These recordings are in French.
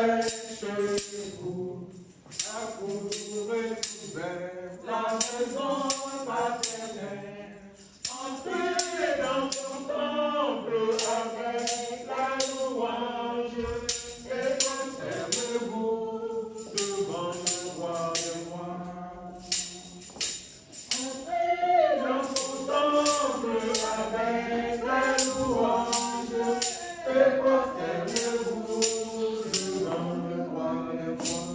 dépêchez-vous, accourez vers la maison paternelle. Entrez dans son temple avec la louange et prosternez-vous devant le roi des rois. Entrez dans son temple avec la louange et prosternez-vous devant le roi des rois.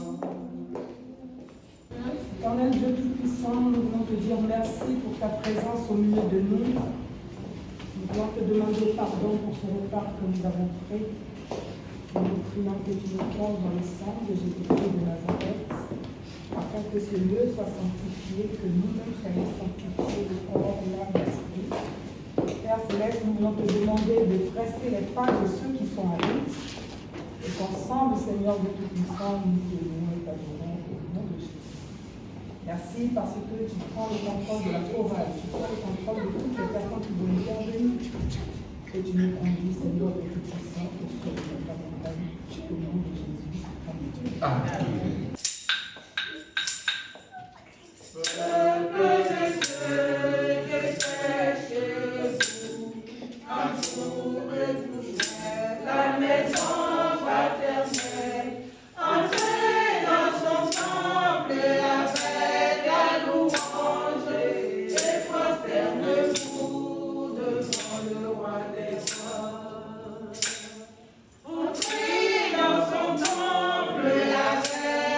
Éternel Dieu Tout-Puissant, nous voulons te dire merci pour ta présence au milieu de nous. Nous voulons te demander pardon pour ce repas que nous avons pris. Nous prions que tu nous plonges dans le sang de Jésus-Christ de Nazareth, afin que ce lieu soit sanctifié, que nous-mêmes soyons sanctifiés de corps, l'âme et l'esprit. Père Céleste, nous voulons te demander de presser les pas de ceux qui sont à nous, et qu'ensemble, Seigneur de Tout-Puissant, nous te louons et t'adorons au nom de Jésus. Merci parce que tu prends le contrôle de la chorale, tu prends le contrôle de toutes les personnes qui vont intervenir, et tu nous conduis, Seigneur de Tout-Puissant, pour sauver notre montagne, au nom de Jésus. Amen. Amen. La maison paternelle, entrez dans son temple avec la louange et prosternez-vous devant le roi des rois. Entrez dans son temple avec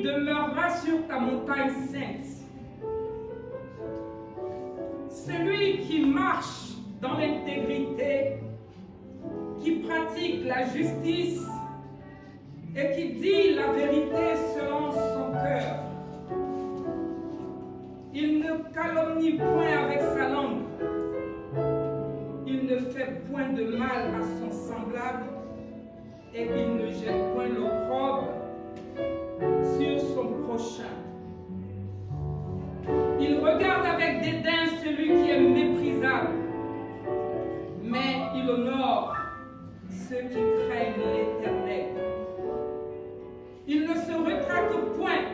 demeurera sur ta montagne sainte. Celui qui marche dans l'intégrité, qui pratique la justice et qui dit la vérité selon son cœur. Il ne calomnie point avec sa langue. Il ne fait point de mal à son semblable et il ne jette point l'opprobre sur son prochain. Il regarde avec dédain celui qui est méprisable, mais il honore ceux qui craignent l'Éternel. Il ne se rétracte point.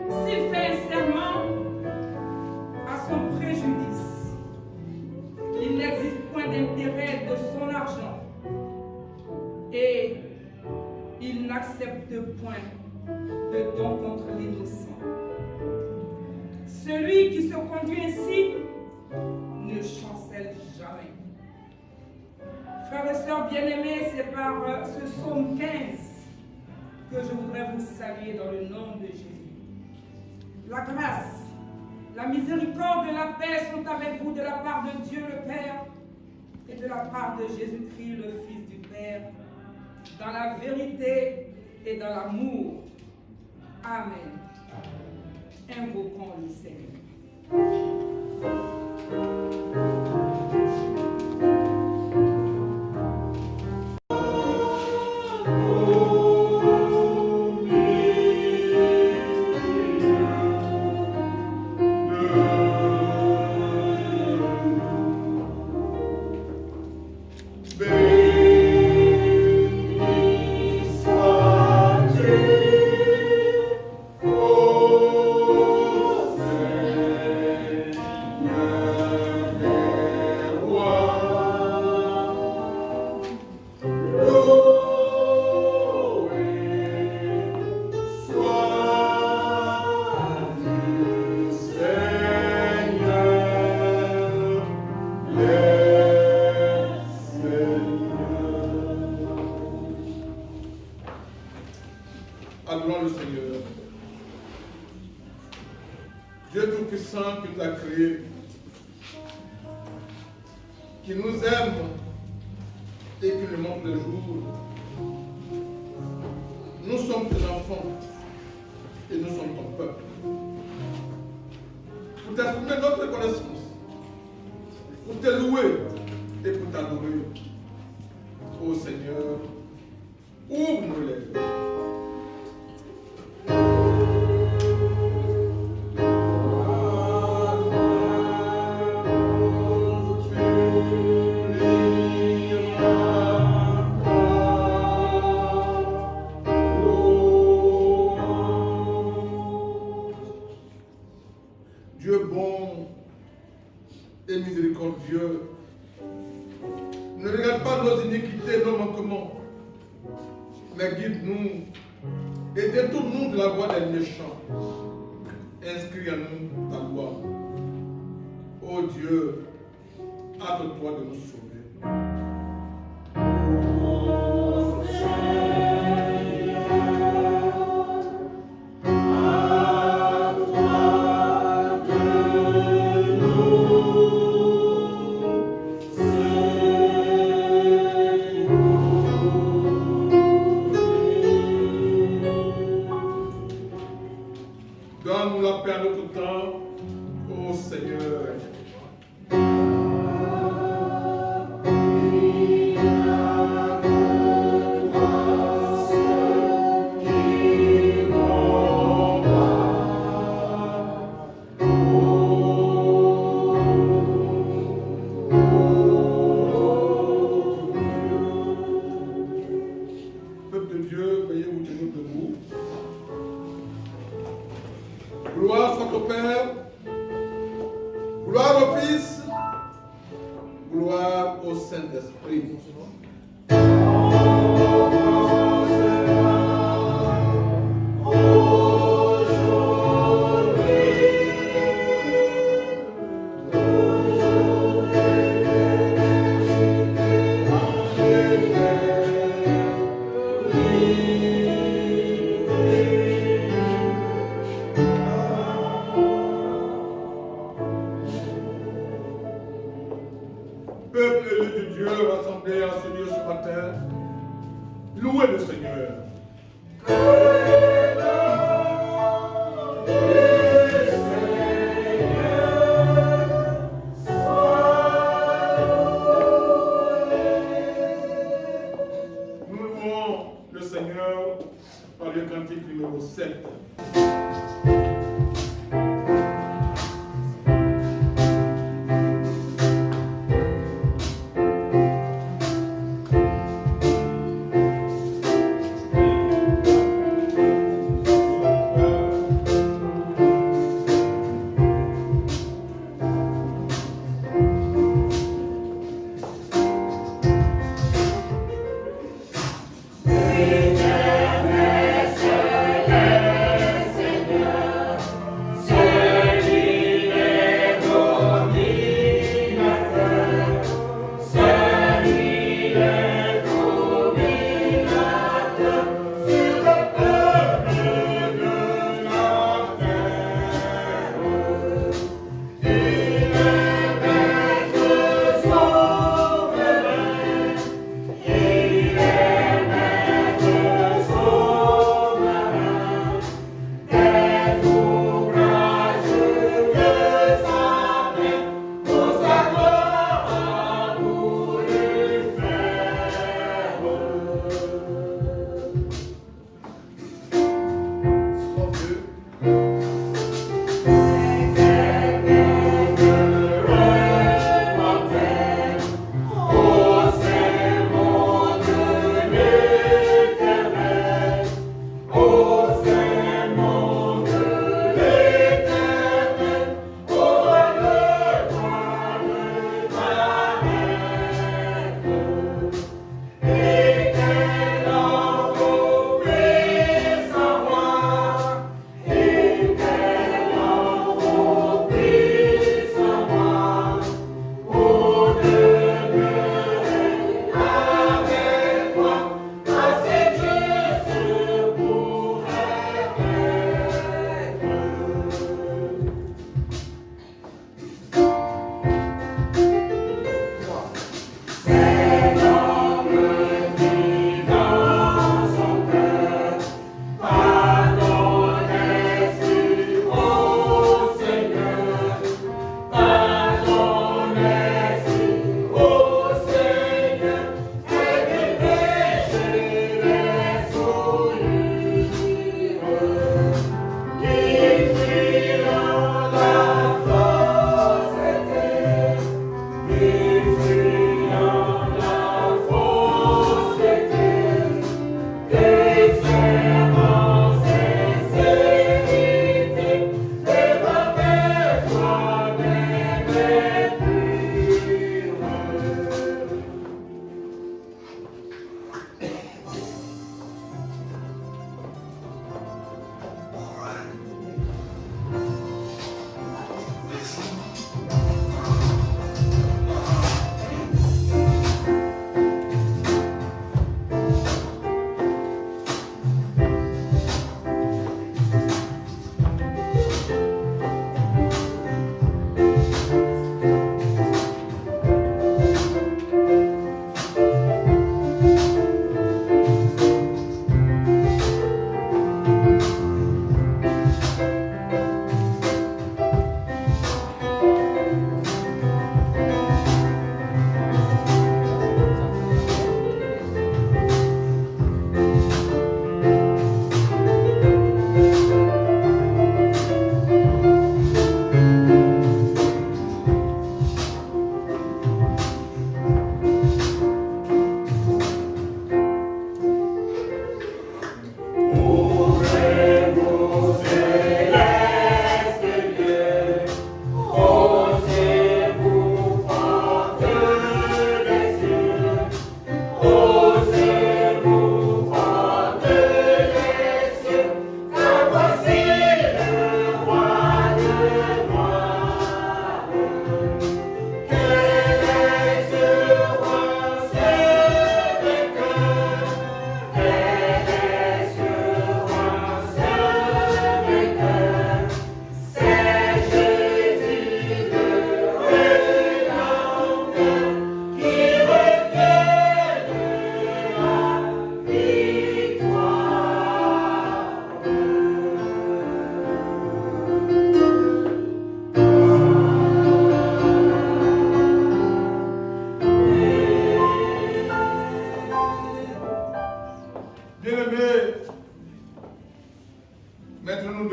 S'il fait un serment à son préjudice, il n'existe point d'intérêt de son argent et il n'accepte point de don contre l'innocent. Celui qui se conduit ainsi ne chancelle jamais. Frères et sœurs bien-aimés, c'est par ce psaume 15 que je voudrais vous saluer dans le nom de Jésus. La grâce, la miséricorde et la paix sont avec vous de la part de Dieu le Père et de la part de Jésus-Christ le Fils du Père, dans la vérité et dans l'amour. Amen. Invoquons le Seigneur. Adorons le Seigneur. Dieu Tout-Puissant qui nous a créés, qui nous aime et qui nous montre le jour. Nous sommes tes enfants et nous sommes ton peuple. Pour t'exprimer notre reconnaissance, pour te louer et pour t'adorer. Ô Seigneur, ouvre-nous les yeux. Dieu bon et miséricordieux, ne regarde pas nos iniquités, nos manquements, mais guide-nous et détourne-nous de la voie des méchants. Inscris en nous ta loi. Ô Dieu, hâte-toi de nous sauver. Donne-nous la paix à notre temps, ô Seigneur. Peuple de Dieu, veuillez vous tenir debout. Gloire soit au Père, gloire au Fils, gloire au Saint-Esprit. Louez le Seigneur. Nous louons le Seigneur par le cantique numéro 7.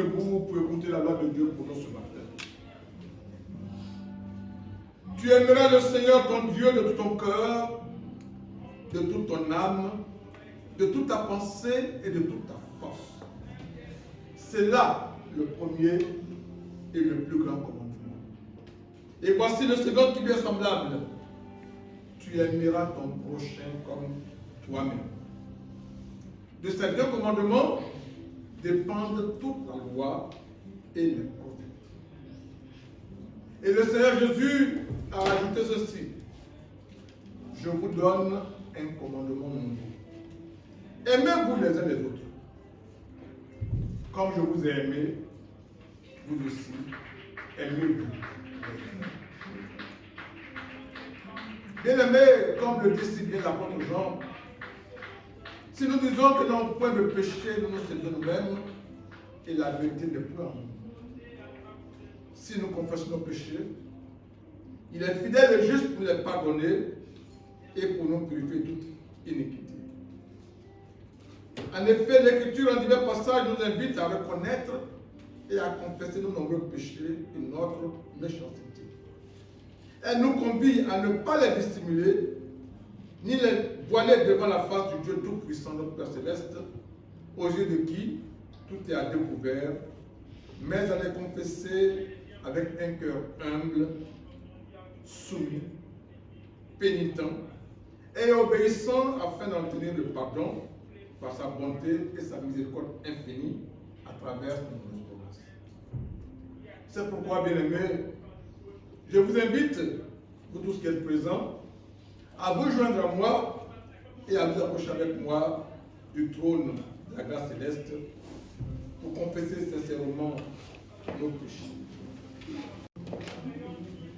debout pour écouter la loi de Dieu pour nous ce matin. Tu aimeras le Seigneur ton Dieu de tout ton cœur, de toute ton âme, de toute ta pensée et de toute ta force. C'est là le premier et le plus grand commandement. Et voici le second qui lui est semblable. Tu aimeras ton prochain comme toi-même. De ces deux commandements dépendent toute la loi et les prophètes. Et le Seigneur Jésus a ajouté ceci. Je vous donne un commandement nouveau. Aimez-vous les uns les autres. Comme je vous ai aimé, vous aussi, aimez-vous. Bien-aimés, comme le dit si bien l'apôtre Jean, si nous disons que nous n'avons point de péché, nous nous séduisons nous-mêmes et la vérité n'est plus en nous. Si nous confessons nos péchés, il est fidèle et juste pour les pardonner et pour nous purifier de toute iniquité. En effet, l'Écriture en divers passages nous invite à reconnaître et à confesser nos nombreux péchés et notre méchanceté. Elle nous convie à ne pas les dissimuler, ni les voiler devant la face du Dieu Tout-Puissant, notre Père Céleste, aux yeux de qui tout est à découvert, mais à les confesser avec un cœur humble, soumis, pénitent et obéissant afin d'en obtenir le pardon par sa bonté et sa miséricorde infinie à travers nos grâces. C'est pourquoi, bien-aimés, je vous invite, vous tous qui êtes présents, à vous joindre à moi et à vous approcher avec moi du trône de la grâce céleste pour confesser sincèrement nos péchés.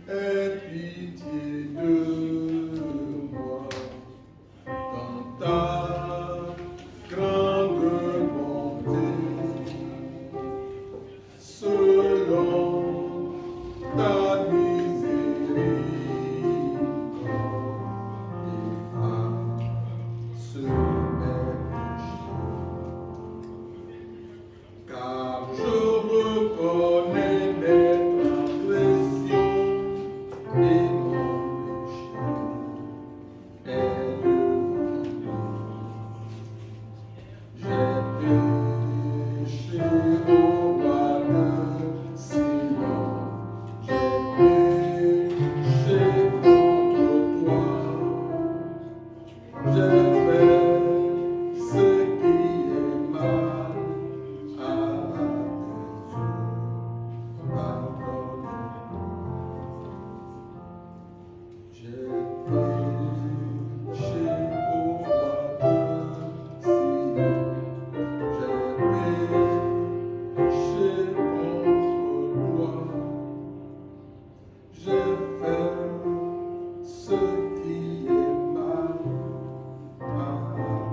Aie pitié de moi dans ta grande bonté, selon ta miséricorde, efface mes péchés, car je reconnais mes transgressions et mon péché est devant moi. J'ai péché au roi de Sion, j'ai péché contre toi, j'ai fait ce qui est mal à tes yeux, pardonne-moi. J'ai péché au roi de Sion, j'ai péché contre toi, j'ai fait ce qui est mal à tes yeux, pardonne-moi.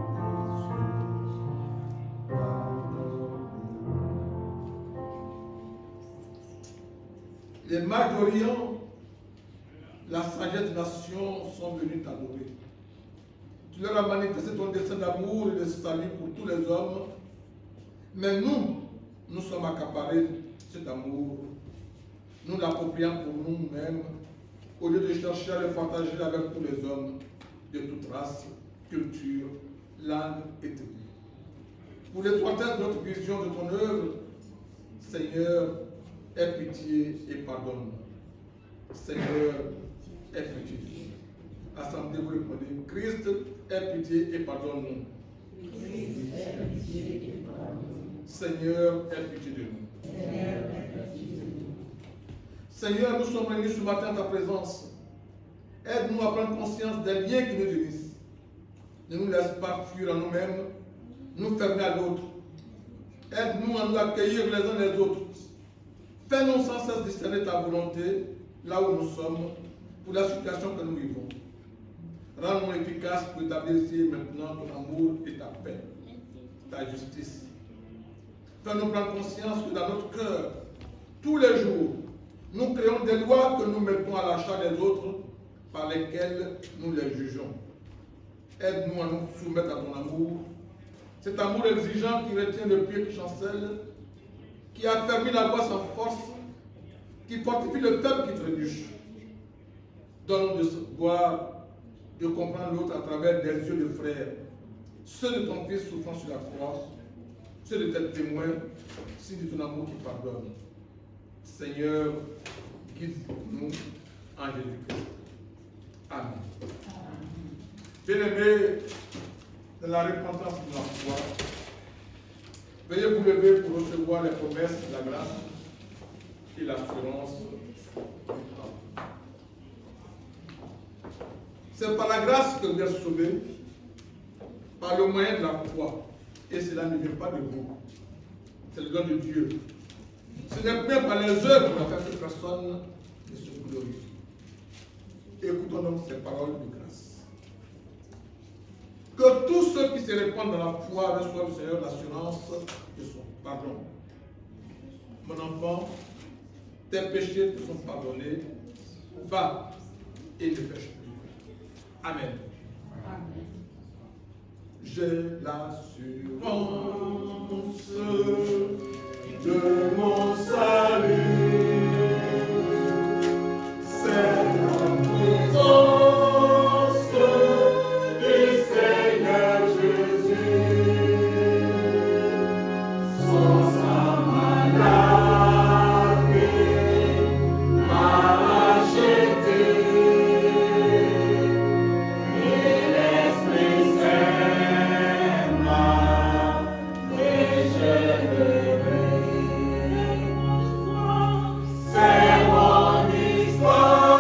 Les mages d'Orient, la sagesse des nations sont venus t'adorer. Tu leur as manifesté ton dessein d'amour et de salut pour tous les hommes. Mais nous sommes accaparés de cet amour. Nous l'approprions pour nous-mêmes, au lieu de chercher à le partager avec tous les hommes de toute race, culture, langue et technique. Pour l'étroitesse de notre vision de ton œuvre, Seigneur, aie pitié et pardonne. Seigneur, aie pitié. Assemblée, vous répondez, Christ, aie pitié et pardonne-nous. Seigneur, aie pitié de nous. Seigneur, nous sommes réunis ce matin à ta présence. Aide-nous à prendre conscience des liens qui nous unissent. Ne nous laisse pas fuir en nous-mêmes, nous fermer à l'autre. Aide-nous à nous accueillir les uns les autres. Fais-nous sans cesse discerner ta volonté là où nous sommes, pour la situation que nous vivons. Rends-nous efficaces pour établir ici et maintenant ton amour et ta paix, ta justice. Fais-nous prendre conscience que dans notre cœur, tous les jours, nous créons des lois que nous mettons à l'achat des autres, par lesquelles nous les jugeons. Aide-nous à nous soumettre à ton amour, cet amour exigeant qui retient le pied qui chancelle, qui affermit la voix sans force, qui fortifie le peuple qui trébuche. Donne-nous de voir, de comprendre l'autre à travers des yeux de frères, ceux de ton Fils souffrant sur la croix, ceux de tes témoins, signe de ton amour qui pardonne. Seigneur, guide-nous en Jésus-Christ. Amen. Bien-aimés, dans la repentance de la foi, veuillez vous lever pour recevoir les promesses de la grâce et l'assurance du temps. C'est par la grâce que vous êtes sauvés, par le moyen de la foi. Et cela ne vient pas de vous. C'est le don de Dieu. Ce n'est pas par les œuvres afin que personne ne se glorifie. Écoutons donc ces paroles de grâce. Que tous ceux qui se répandent dans la foi reçoivent du Seigneur l'assurance de son pardon. Mon enfant, tes péchés te sont pardonnés. Va et ne pêche plus. Amen. Amen. J'ai l'assurance de mon salut. C'est la présence du Seigneur Jésus. Son sang m'a lavé, m'a acheté. Et l'Esprit Saint m'a régénéré. C'est mon histoire,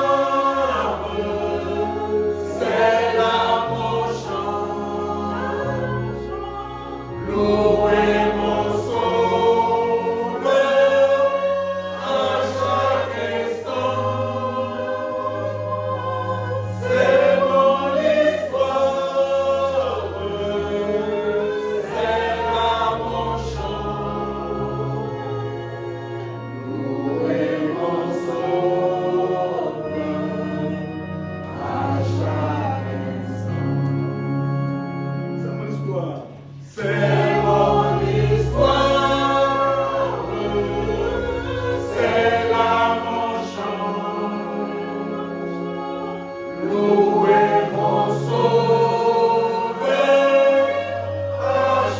c'est là mon chant. Louez mon sauveur à chaque instant. C'est mon histoire, c'est là mon chant. Louez mon sauveur à chaque instant. C'est mon histoire. C'est mon histoire, c'est là mon chant. Louez mon sauveur à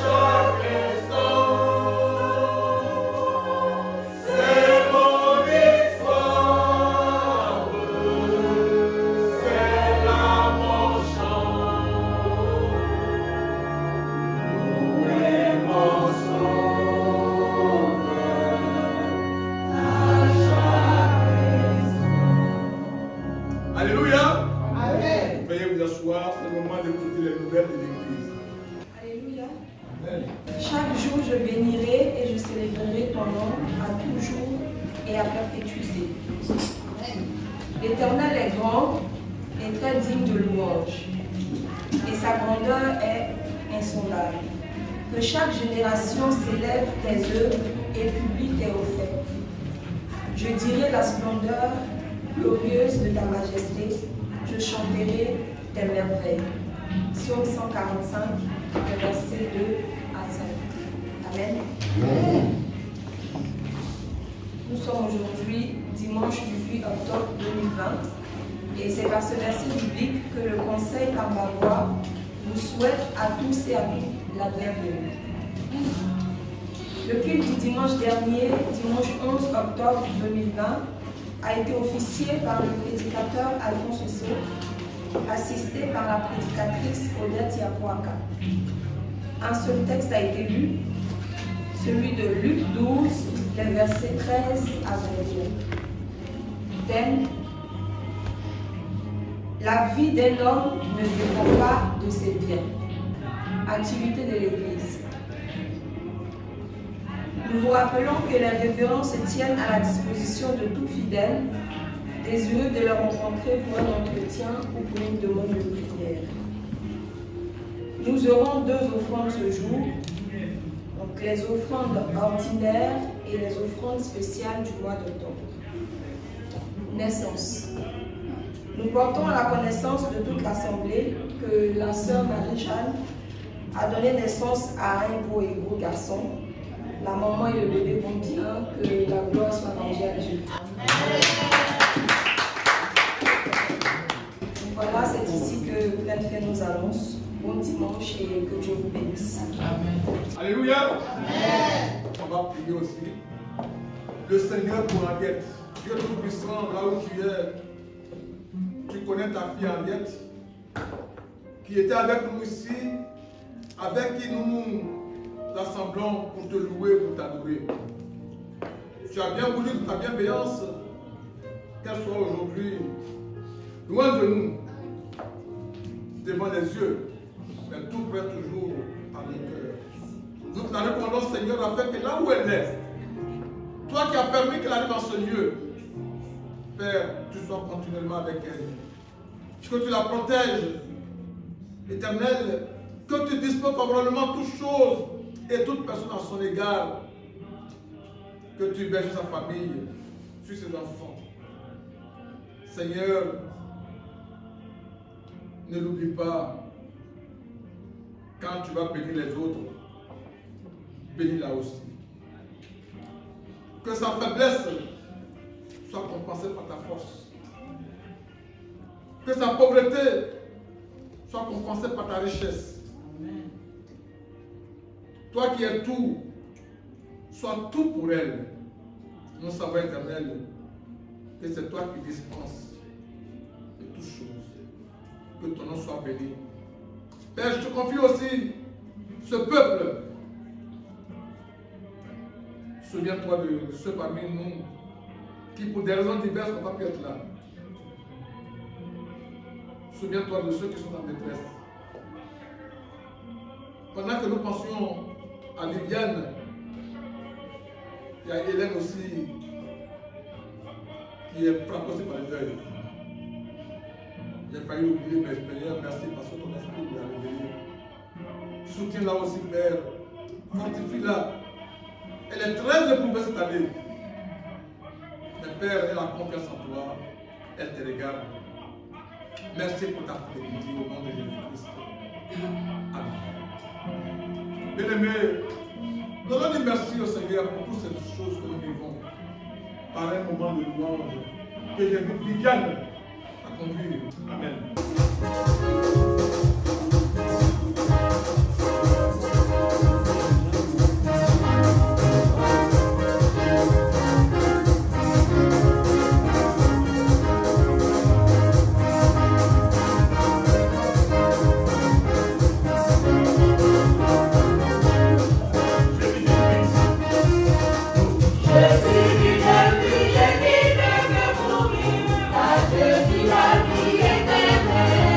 chaque instant. C'est mon histoire, c'est là mon chant. Louez mon sauveur à chaque instant. Alléluia. Amen. Veuillez vous asseoir, c'est le moment d'écouter les nouvelles de l'Église. Alléluia. Amen. Chaque jour, je bénirai et je célébrerai ton nom à toujours et à perpétuité. L'Éternel est grand et très digne de louange, et sa grandeur est insondable. Que chaque génération célèbre tes œuvres et publie tes faits. Je dirai la splendeur glorieuse de ta majesté, je chanterai tes merveilles. Psaume 145, versets 2 à 5. Amen. Nous sommes aujourd'hui dimanche du 8 octobre 2020 et c'est par ce verset biblique que le Conseil Kambavois vous souhaite à tous et à toutes la bienvenue. Le culte du dimanche dernier, dimanche 11 octobre 2020, a été officié par le prédicateur Alphonse Osso, assisté par la prédicatrice Odette Yapoaka. Un seul texte a été lu, celui de Luc 12, les versets 13 à 21. Thème: la vie d'un homme ne dépend pas de ses biens. Activité de l'Église. Nous vous rappelons que les révérends se tiennent à la disposition de tout fidèle désireux de le rencontrer pour un entretien ou pour une demande de prière. Nous aurons 2 offrandes ce jour, donc les offrandes ordinaires et les offrandes spéciales du mois d'octobre. Naissance. Nous portons à la connaissance de toute l'Assemblée que la sœur Marie-Jeanne a donné naissance à un beau et beau garçon, la maman et le bébé vont bien, que la gloire soit rendue à Dieu. Donc voilà, c'est ici que plein fait nous annonce. Bon dimanche et que Dieu vous bénisse. Amen. Alléluia. Amen. On va prier aussi. Le Seigneur pour Henriette. Dieu Tout-Puissant, là où tu es, tu connais ta fille Henriette, qui était avec nous ici, avec qui nous nous assemblons pour te louer, pour t'adorer. Tu as bien voulu ta bienveillance, qu'elle soit aujourd'hui loin de nous, devant les yeux, mais tout près toujours à nos cœurs. Nous la répondons, Seigneur, afin que là où elle est, toi qui as permis qu'elle arrive dans ce lieu, Père, tu sois continuellement avec elle. Que tu la protèges, Éternel, que tu disposes favorablement toutes choses et toute personne à son égard. Que tu berges sa famille, sur ses enfants. Seigneur, ne l'oublie pas. Quand tu vas bénir les autres, bénis-la aussi. Que sa faiblesse soit compensée par ta force. Que sa pauvreté soit compensée par ta richesse. Amen. Toi qui es tout, sois tout pour elle. Nous savons, Éternel, que c'est toi qui dispenses de toutes choses. Que ton nom soit béni. Père, je te confie aussi ce peuple. Souviens-toi de ceux parmi nous qui, pour des raisons diverses, n'ont pas pu être là. Souviens-toi de ceux qui sont en détresse. Pendant que nous pensions à Viviane, il y a Hélène aussi qui est frappée aussi par le deuil. J'ai failli oublier, mais Seigneur, merci parce que ton esprit nous a réveillé. Soutiens-la aussi, Père. Fortifie-la. Elle est très éprouvée cette année. Mais Père, elle a confiance en toi. Elle te regarde. Merci pour ta fidélité au nom de Jésus-Christ. Amen. Bien-aimés, nous allons dire merci au Seigneur pour toutes ces choses que nous vivons. Par un moment de louange que j'invite Viviane à conduire. Amen. Je vis la vie éternelle.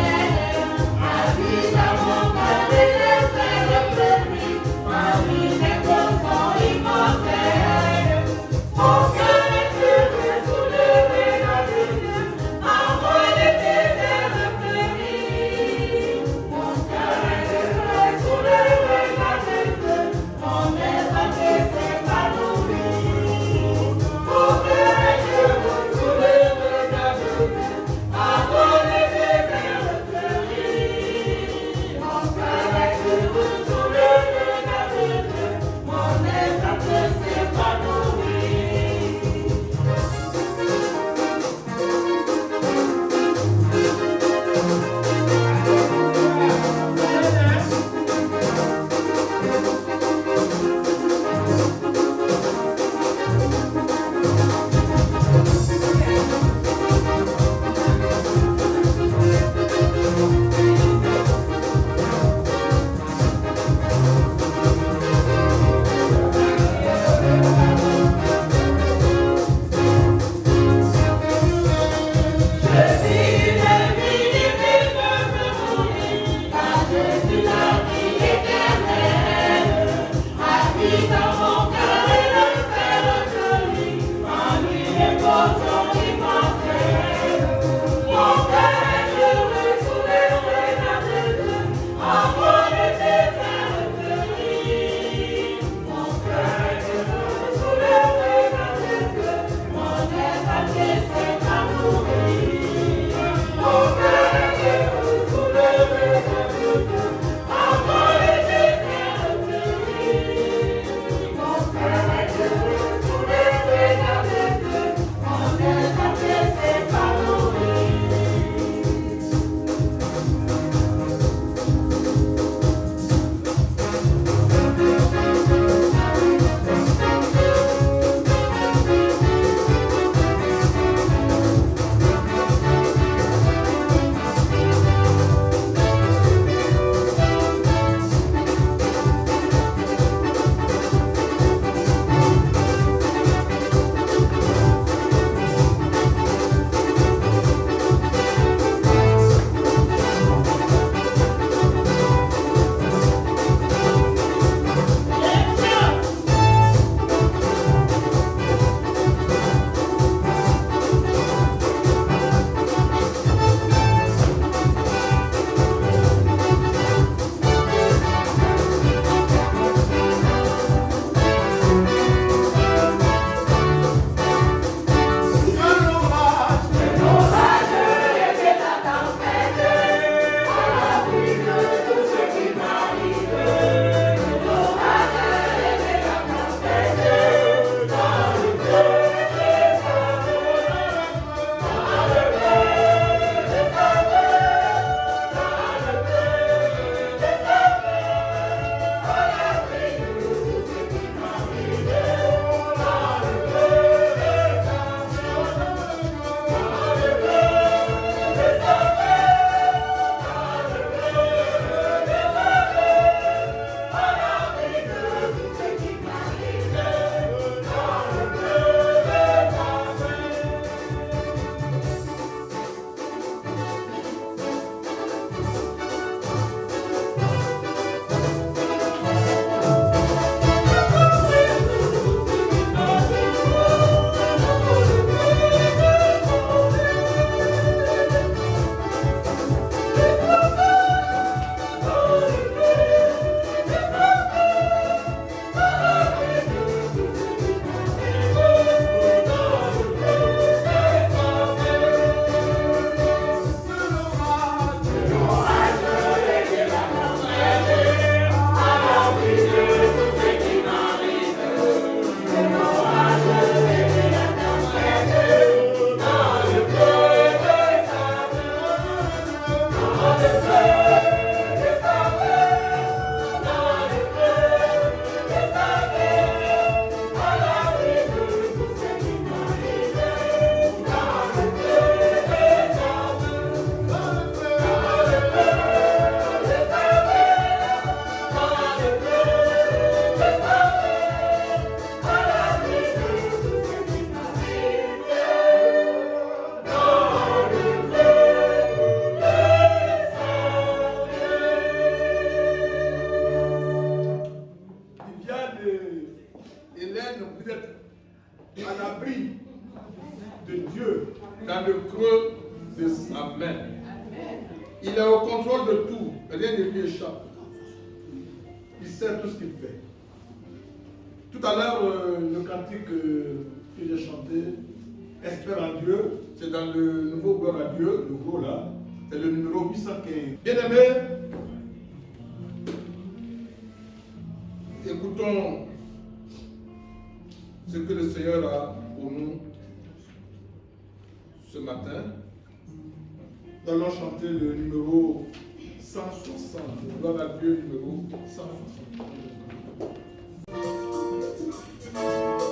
à l'abri de Dieu dans le creux de sa main. Il est au contrôle de tout, rien ne lui échappe. Il sait tout ce qu'il fait. Tout à l'heure, le cantique que j'ai chanté, Espère en Dieu, c'est dans le nouveau Gloire à Dieu, le gros là, c'est le numéro 815. Bien-aimés, écoutons ce que le Seigneur a pour nous ce matin. Nous allons chanter le numéro 160. Gloire à Dieu, numéro 160. Thank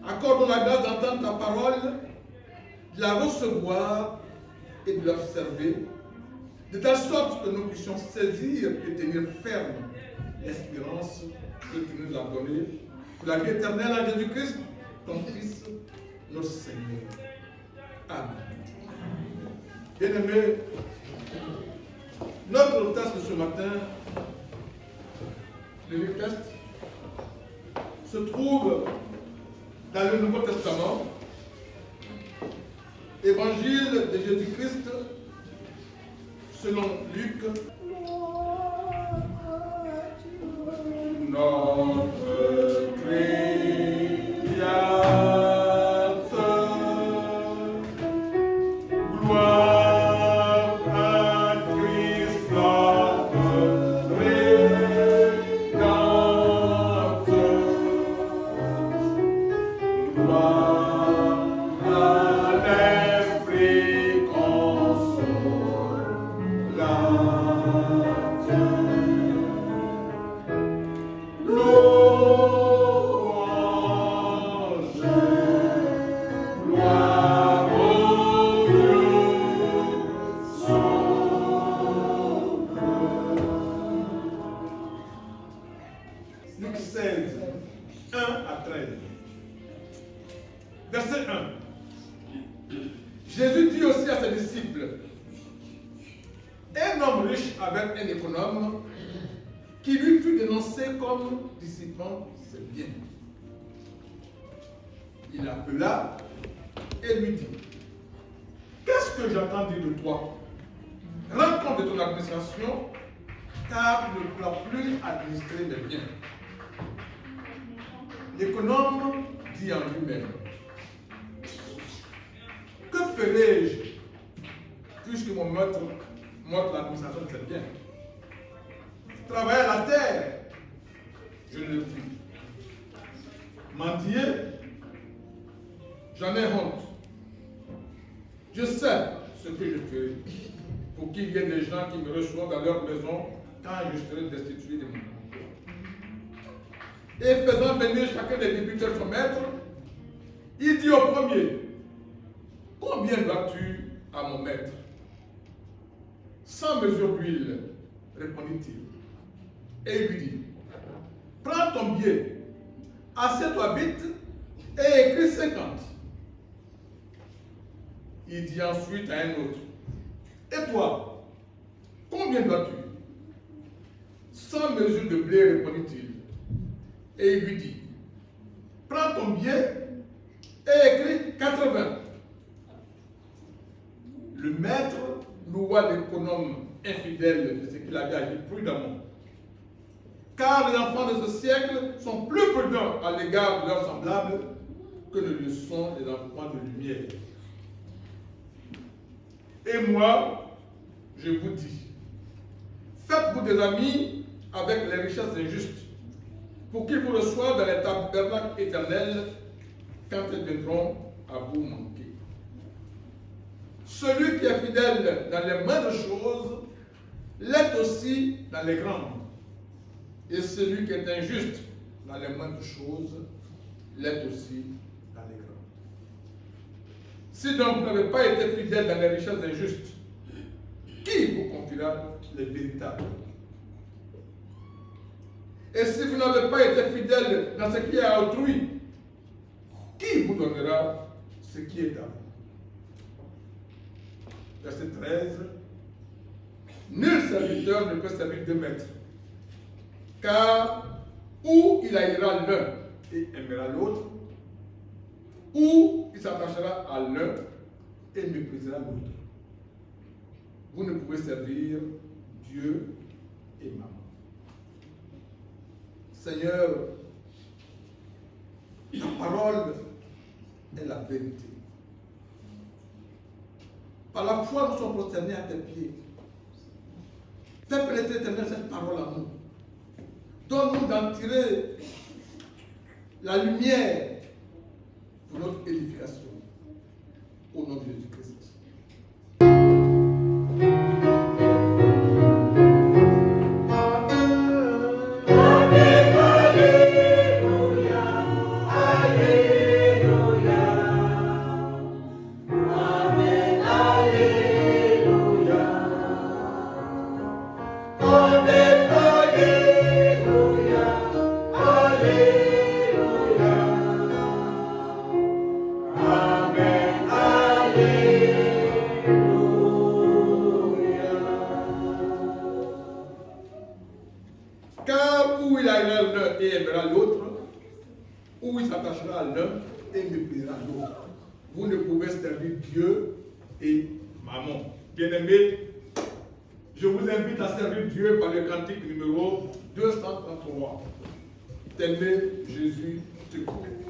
accorde-nous la grâce d'entendre ta parole, de la recevoir et de l'observer, de telle sorte que nous puissions saisir et tenir ferme l'espérance que tu nous as donnée pour la vie éternelle en Jésus-Christ, ton Fils, notre Seigneur. Amen. Bien-aimés, notre texte de ce matin, le texte, se trouve dans le Nouveau Testament, Évangile de Jésus-Christ selon Luc. Notre Créateur, gloire à Christ notre Rédempteur, gloire à l'Esprit consolateur. Luc 16, 1 à 13. Verset 1. Jésus dit aussi à ses disciples, un homme riche avait un économe qui lui fut dénoncé comme dissipant ses biens. Il l'appela et lui dit, qu'est-ce que j'entends dire de toi? Rends compte de ton administration, car tu ne pourras plus administrer mes biens. L'économe dit en lui-même, que ferai-je puisque mon maître montre l'administration de ses biens? Travailler à la terre, je ne le puis. Mendier, j'en ai honte. Je sais ce que je ferai pour qu'il y ait des gens qui me reçoivent dans leur maison quand je serai destitué de mon emploi. Et faisant venir chacun des débiteurs de son maître, il dit au premier, combien dois-tu à mon maître? 100 mesures d'huile, répondit-il. Et il lui dit, prends ton billet, assieds-toi vite et écris 50. Il dit ensuite à un autre, et toi, combien dois-tu? 100 mesures de blé, répondit-il. Et il lui dit, prends ton billet et écris 80. Le maître loua l'économe infidèle de ce qu'il avait agi prudemment. Car les enfants de ce siècle sont plus prudents à l'égard de leurs semblables que ne le sont les enfants de lumière. Et moi, je vous dis, faites-vous des amis avec les richesses injustes, pour qu'ils vous reçoivent dans les tabernacles éternels quand elles viendront à vous manquer. Celui qui est fidèle dans les moindres choses l'est aussi dans les grandes. Et celui qui est injuste dans les moindres choses l'est aussi dans les grandes. Si donc vous n'avez pas été fidèle dans les richesses injustes, qui vous confiera les véritables? Et si vous n'avez pas été fidèle dans ce qui est à autrui, qui vous donnera ce qui est à vous? Verset 13. Nul serviteur ne peut servir deux maîtres, car ou il haïra l'un et aimera l'autre, ou il s'attachera à l'un et méprisera l'autre. Vous ne pouvez servir Dieu et maman. Seigneur, ta parole est la vérité. Par la foi, nous sommes prosternés à tes pieds. Fais pénétrer, Éternel, cette parole à nous. Donne-nous d'en tirer la lumière pour notre édification. Au nom de Jésus-Christ. Alléluia, Alléluia. s'attachera à l'un et méprisera l'autre. Vous ne pouvez servir Dieu et maman. Bien-aimés, je vous invite à servir Dieu par le cantique numéro 233. T'aimer, Jésus te connaît.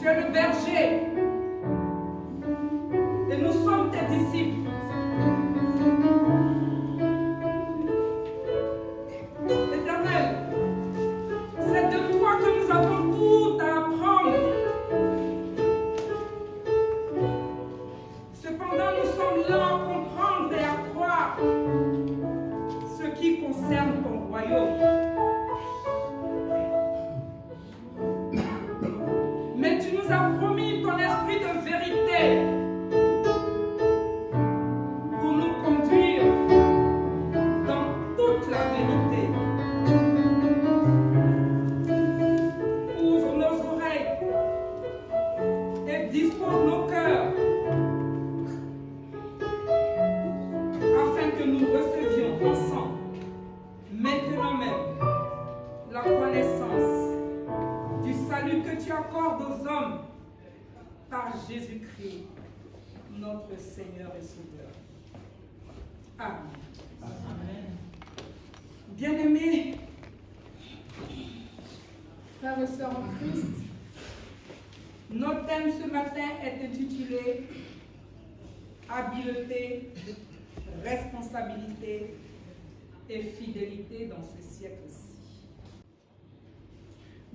Tu es le berger. Et nous sommes tes disciples. Éternel, c'est de toi que nous avons tout à apprendre. Cependant, nous sommes là à comprendre et à croire ce qui concerne ton royaume. Mais tu nous as promis ton esprit de vérité pour nous conduire dans toute la vérité. Ouvre nos oreilles et dispose nos cœurs afin que nous recevions ensemble, maintenant même, la connaissance du salut que tu accordes aux hommes par Jésus-Christ, notre Seigneur et Sauveur. Amen. Bien-aimés, frères et sœurs en Christ, notre thème ce matin est intitulé « Habileté, responsabilité et fidélité dans ce siècle-ci ».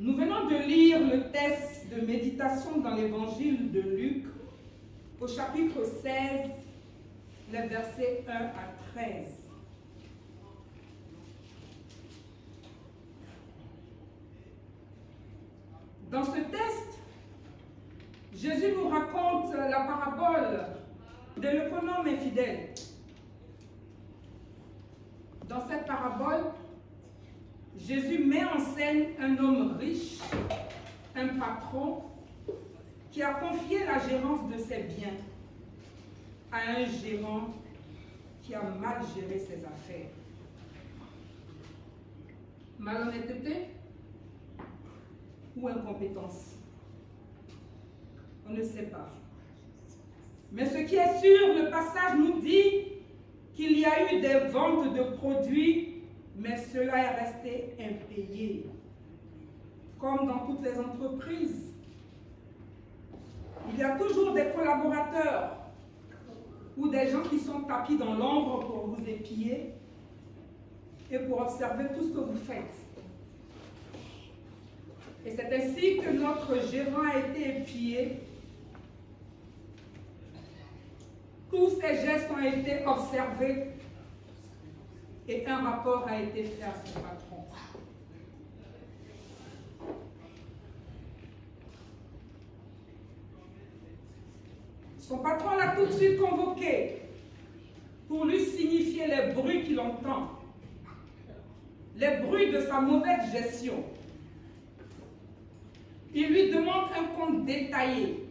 Nous venons de lire le texte de méditation dans l'évangile de Luc au chapitre 16, les versets 1 à 13. Dans ce texte, Jésus nous raconte la parabole de l'économe infidèle. Dans cette parabole, Jésus met en scène un homme riche, un patron, qui a confié la gérance de ses biens à un gérant qui a mal géré ses affaires. Malhonnêteté ou incompétence? On ne sait pas. Mais ce qui est sûr, le passage nous dit qu'il y a eu des ventes de produits, mais cela est resté impayé. Comme dans toutes les entreprises, il y a toujours des collaborateurs ou des gens qui sont tapis dans l'ombre pour vous épier et pour observer tout ce que vous faites. Et c'est ainsi que notre gérant a été épié. Tous ces gestes ont été observés et un rapport a été fait à son patron. Son patron l'a tout de suite convoqué pour lui signifier les bruits qu'il entend, les bruits de sa mauvaise gestion. Il lui demande un compte détaillé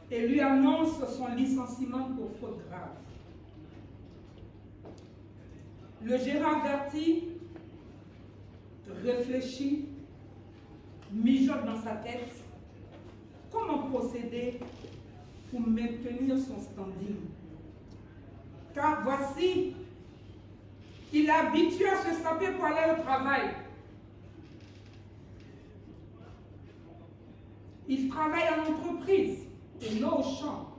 et lui annonce son licenciement pour faute grave. Le gérant averti réfléchit, mijote dans sa tête comment procéder pour maintenir son standing. Car voici, il est habitué à se saper pour aller au travail. Il travaille en entreprise et non au champ.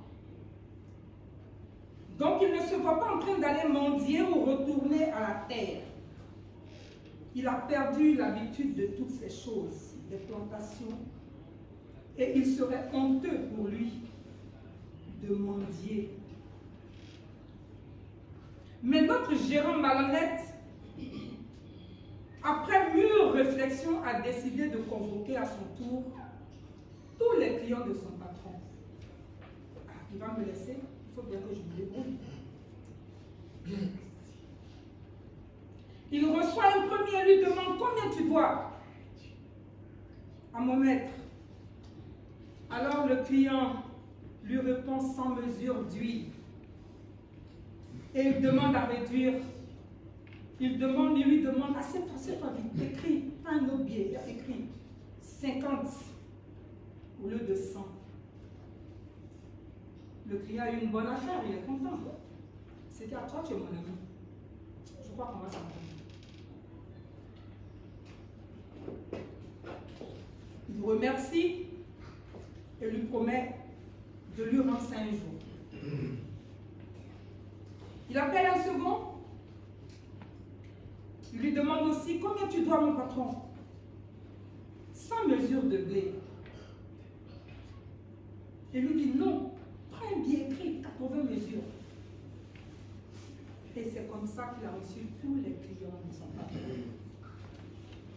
Donc il ne se voit pas en train d'aller mendier ou retourner à la terre. Il a perdu l'habitude de toutes ces choses, des plantations, et il serait honteux pour lui de mendier. Mais notre gérant malhonnête, après mûre réflexion, a décidé de convoquer à son tour tous les clients de son patron. Ah, il va me laisser, il faut bien que je me débrouille. Il reçoit un premier, lui demande combien tu dois à mon maître. Alors le client lui répond sans mesure d'huile. Et il demande à réduire. Il lui demande, assieds-toi vite, écris, pas un autre billet, écris 50 au lieu de 100. Le client a eu une bonne affaire, il est content. C'était à toi, tu es mon ami. Je crois qu'on va s'entendre. Il vous remercie et lui promet de lui rendre ça un jour. Il appelle un second. Il lui demande aussi combien tu dois, mon patron. 100 mesures de blé. Il lui dit non, prends un billet écrit, 80 mesures. Et c'est comme ça qu'il a reçu tous les clients de son patron.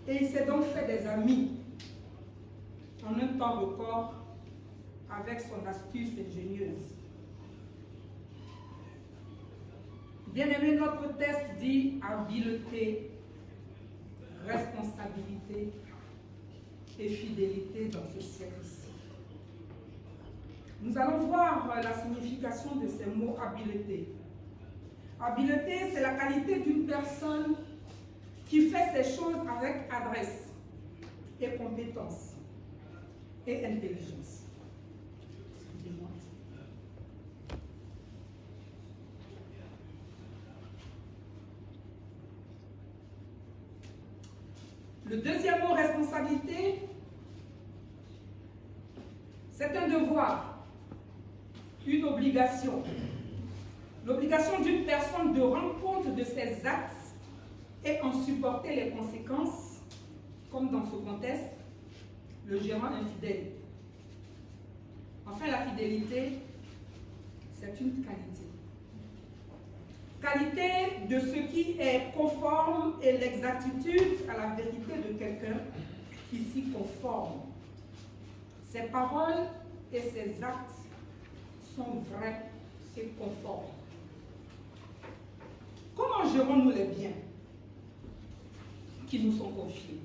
Et il s'est donc fait des amis en un temps record avec son astuce ingénieuse. Bien aimé, notre texte dit habileté, responsabilité et fidélité dans ce siècle-ci. Nous allons voir la signification de ces mots habileté. Habileté, c'est la qualité d'une personne qui fait ses choses avec adresse et compétence et intelligence. Excusez-moi. Le deuxième mot, responsabilité, c'est un devoir, une obligation. L'obligation d'une personne de rendre compte de ses actes et en supporter les conséquences, comme dans ce contexte, le gérant infidèle. Enfin, la fidélité, c'est une qualité. Qualité de ce qui est conforme et l'exactitude à la vérité de quelqu'un qui s'y conforme. Ses paroles et ses actes sont vrais et conformes. Comment gérons-nous les biens qui nous sont confiés?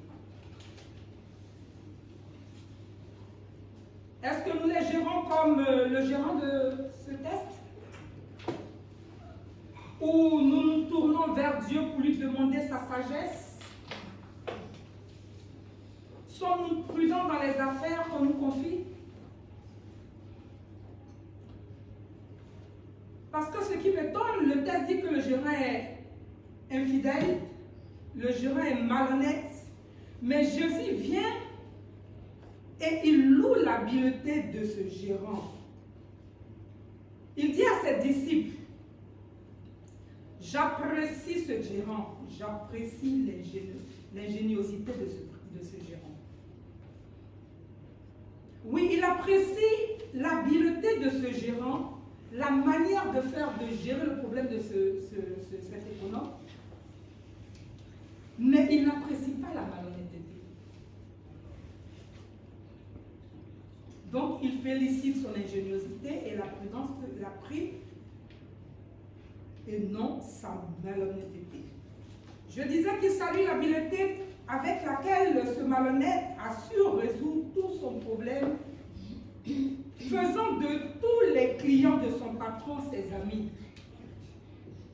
Est-ce que nous les gérons comme le gérant de ce test? Ou nous nous tournons vers Dieu pour lui demander sa sagesse? Sommes-nous prudents dans les affaires qu'on nous confie? Parce que ce qui m'étonne, le texte dit que le gérant est infidèle, le gérant est malhonnête, mais Jésus vient et il loue l'habileté de ce gérant. Il dit à ses disciples, j'apprécie ce gérant, j'apprécie l'ingéniosité de ce gérant. Oui, il apprécie l'habileté de ce gérant, la manière de faire, de gérer le problème de cet économe, mais il n'apprécie pas la malhonnêteté. Donc, il félicite son ingéniosité et la prudence l'a pris et non sa malhonnêteté. Je disais qu'il salue l'habileté avec laquelle ce malhonnête a su résoudre tout son problème, faisant de tous les clients de son patron ses amis,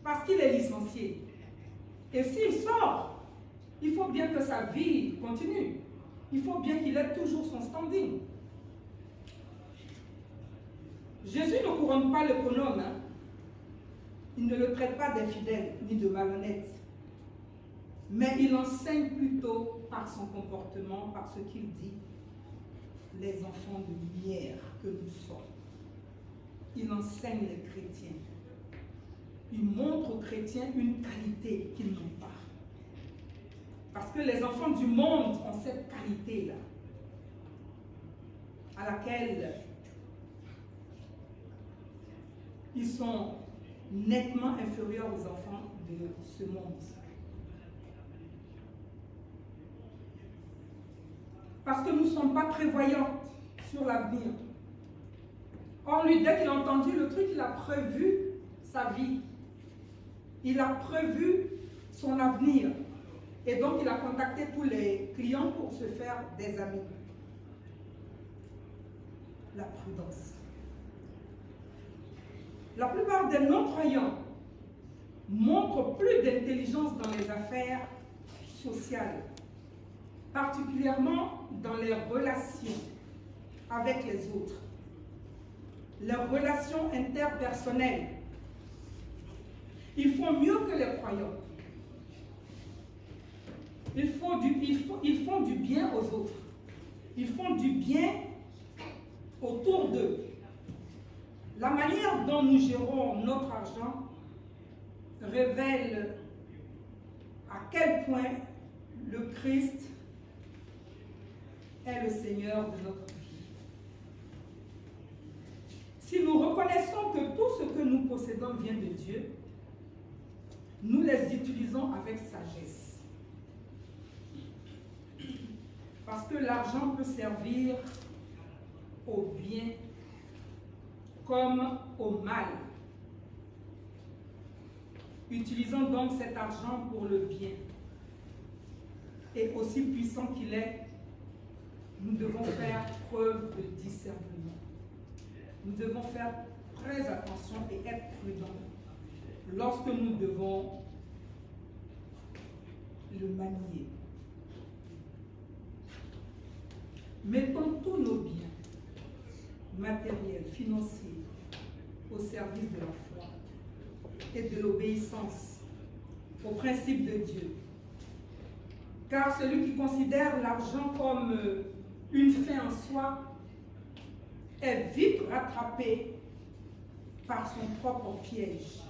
parce qu'il est licencié. Et s'il sort, il faut bien que sa vie continue. Il faut bien qu'il ait toujours son standing. Jésus ne couronne pas l'économe. Il ne le traite pas d'infidèle ni de malhonnête. Mais il enseigne plutôt par son comportement, par ce qu'il dit, les enfants de lumière que nous sommes. Il enseigne les chrétiens. Il montre aux chrétiens une qualité qu'ils n'ont pas. Parce que les enfants du monde ont cette qualité-là, à laquelle ils sont nettement inférieurs aux enfants de ce monde. Parce que nous ne sommes pas prévoyants sur l'avenir. Or, lui, dès qu'il a entendu le truc, il a prévu sa vie. Il a prévu son avenir. Et donc, il a contacté tous les clients pour se faire des amis. La prudence. La plupart des non-croyants montrent plus d'intelligence dans les affaires sociales, particulièrement dans les relations avec les autres, les relations interpersonnelles. Ils font mieux que les croyants. Ils font du bien aux autres. Ils font du bien autour d'eux. La manière dont nous gérons notre argent révèle à quel point le Christ est le Seigneur de notre vie. Si nous reconnaissons que tout ce que nous possédons vient de Dieu, nous les utilisons avec sagesse. Parce que l'argent peut servir au bien comme au mal. Utilisons donc cet argent pour le bien. Et aussi puissant qu'il est, nous devons faire preuve de discernement. Nous devons faire très attention et être prudents lorsque nous devons le manier. Mettons tous nos biens, matériels, financiers, au service de la foi et de l'obéissance aux principes de Dieu. Car celui qui considère l'argent comme une fin en soi est vite rattrapé par son propre piège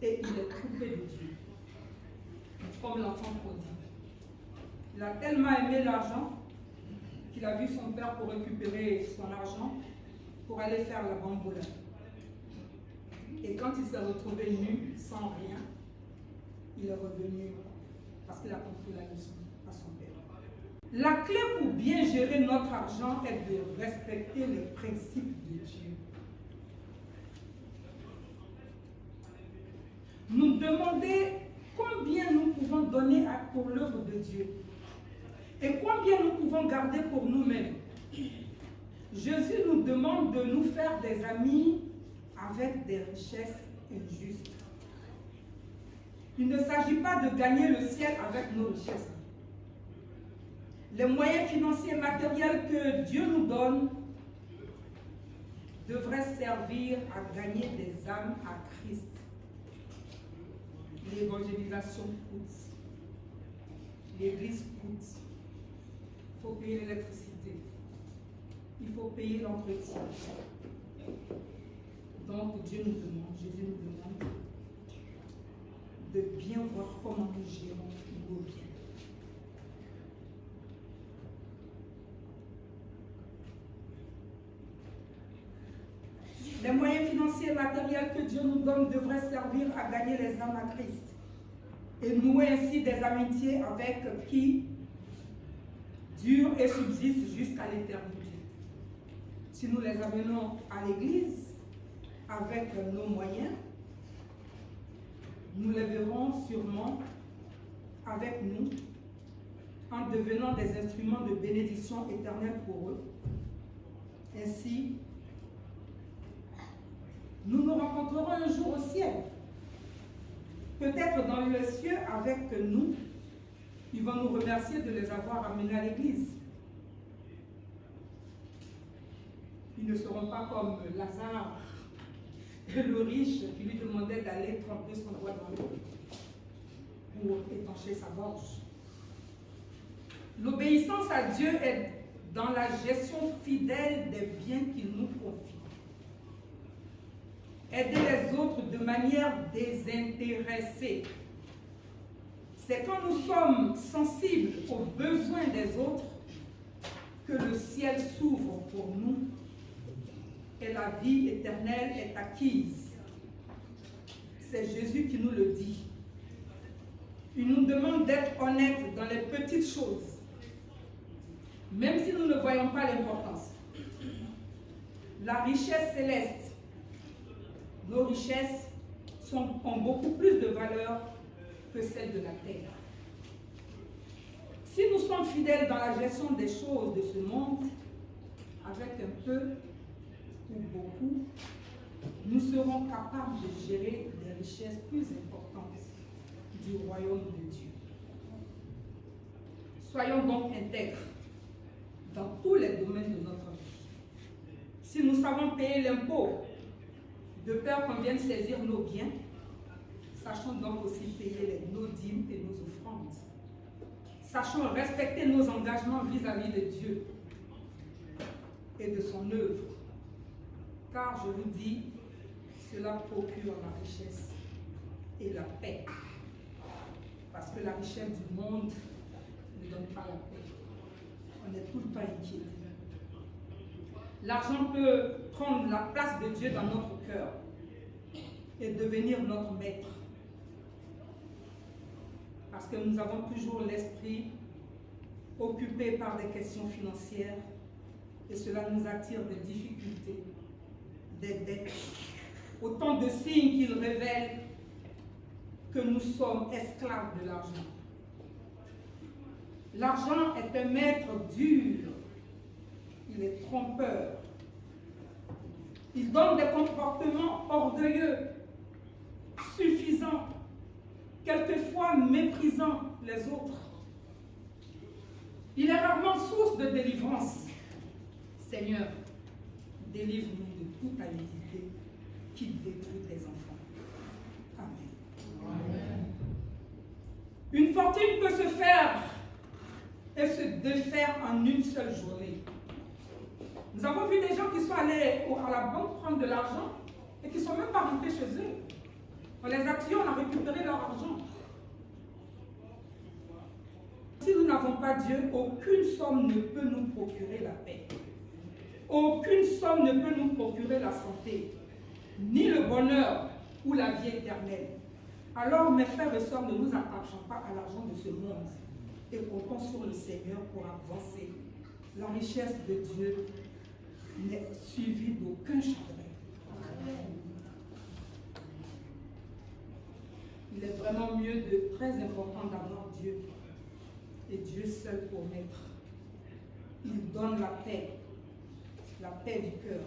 et il est coupé de Dieu, comme l'enfant prodigue. Il a tellement aimé l'argent qu'il a vu son père pour récupérer son argent pour aller faire la bamboula. Et quand il s'est retrouvé nu, sans rien, il est revenu parce qu'il a compris la leçon à son père. La clé pour bien gérer notre argent est de respecter les principes de Dieu. Nous demander combien nous pouvons donner pour l'œuvre de Dieu et combien nous pouvons garder pour nous-mêmes. Jésus nous demande de nous faire des amis avec des richesses injustes. Il ne s'agit pas de gagner le ciel avec nos richesses. Les moyens financiers et matériels que Dieu nous donne devraient servir à gagner des âmes à Christ. L'évangélisation coûte. L'église coûte. Il faut payer l'électricité. Il faut payer l'entretien. Donc Dieu nous demande, Jésus nous demande de bien voir comment nous gérons nos biens. Les moyens financiers et matériels que Dieu nous donne devraient servir à gagner les âmes à Christ et nouer ainsi des amitiés avec qui durent et subsistent jusqu'à l'éternité. Si nous les amenons à l'église avec nos moyens, nous les verrons sûrement avec nous en devenant des instruments de bénédiction éternelle pour eux. Ainsi, nous nous rencontrerons un jour au ciel. Peut-être dans le ciel avec nous, ils vont nous remercier de les avoir amenés à l'église. Ils ne seront pas comme Lazare, le riche qui lui demandait d'aller tremper son doigt dans l'eau pour étancher sa gorge. L'obéissance à Dieu est dans la gestion fidèle des biens qu'il nous confie. Aider les autres de manière désintéressée. C'est quand nous sommes sensibles aux besoins des autres que le ciel s'ouvre pour nous et la vie éternelle est acquise. C'est Jésus qui nous le dit. Il nous demande d'être honnêtes dans les petites choses, même si nous ne voyons pas l'importance. La richesse céleste, nos richesses ont beaucoup plus de valeur que celles de la terre. Si nous sommes fidèles dans la gestion des choses de ce monde, avec un peu ou beaucoup, nous serons capables de gérer des richesses plus importantes du royaume de Dieu. Soyons donc intègres dans tous les domaines de notre vie. Si nous savons payer l'impôt, de peur qu'on vienne saisir nos biens, sachons donc aussi payer nos dîmes et nos offrandes. Sachons respecter nos engagements vis-à-vis de Dieu. et de son œuvre. Car je vous dis, cela procure la richesse et la paix. Parce que la richesse du monde ne donne pas la paix. On est tout le temps inquiet. L'argent peut prendre la place de Dieu dans notre cœur et devenir notre maître. Parce que nous avons toujours l'esprit occupé par des questions financières et cela nous attire des difficultés, des dettes. Autant de signes qu'il révèle que nous sommes esclaves de l'argent. L'argent est un maître dur. Il est trompeur. Il donne des comportements orgueilleux, suffisants, quelquefois méprisant les autres. Il est rarement source de délivrance. Seigneur, délivre-nous de toute avidité qui détruit tes enfants. Amen. Amen. Une fortune peut se faire et se défaire en une seule journée. Nous avons vu des gens qui sont allés à la banque prendre de l'argent et qui ne sont même pas rentrés chez eux. On les a tués, on a récupéré leur argent. Si nous n'avons pas Dieu, aucune somme ne peut nous procurer la paix. Aucune somme ne peut nous procurer la santé, ni le bonheur ou la vie éternelle. Alors, mes frères et sœurs, ne nous attachons pas à l'argent de ce monde et comptons sur le Seigneur pour avancer. La richesse de Dieu n'est suivie d'aucun chagrin. Il est vraiment mieux très important d'avoir Dieu et Dieu seul pour maître. Il donne la paix du cœur,